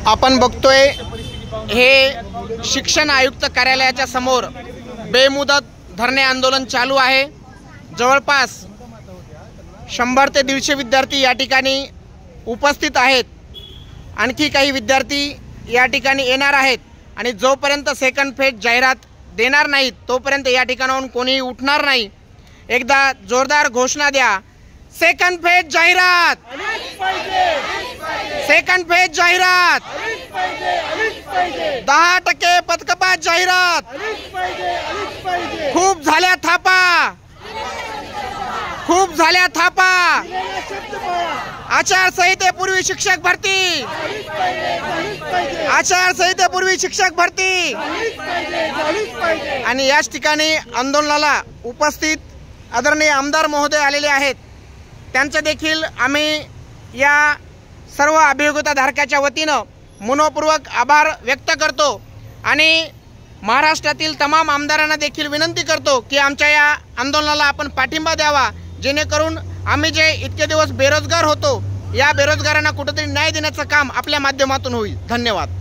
आपण बघतोय हे शिक्षण आयुक्त कार्यालयाच्या समोर बेमुदत धरणे आंदोलन चालू आहे। जवळपास 100 ते 150 विद्यार्थी या ठिकाणी उपस्थित आहेत। आणखी काही विद्यार्थी या ठिकाणी येणार आहेत आणि जोपर्यंत सेकंड फेज जाहिरात देणार नाहीत तोपर्यंत या ठिकाणाहून कोणी उठणार नाही। एकदा जोरदार घोषणा द्या, सेकंड फेज जाहिरात, सेकंड फेज जाहिरात, 10% पदकपात जाहिरात, खूप झाल्या थापा, खूप झाल्या थापा, आचारसंहितेपूर्वी शिक्षक भरती, आचारसंहितेपूर्वी शिक्षक भरती। आणि याच ठिकाणी आंदोलनाला उपस्थित आदरणीय आमदार महोदय आलेले आहेत। त्यांचं देखील आम्ही या सर्व अभियोग्यताधारकाच्या वतीनं मनपूर्वक आभार व्यक्त करतो आणि महाराष्ट्रातील तमाम आमदारांना देखील विनंती करतो की आमच्या या आंदोलनाला आपण पाठिंबा द्यावा, जेणेकरून आम्ही जे इतके दिवस बेरोजगार होतो या बेरोजगारांना कुठेतरी न्याय देण्याचं काम आपल्या माध्यमातून होईल। धन्यवाद।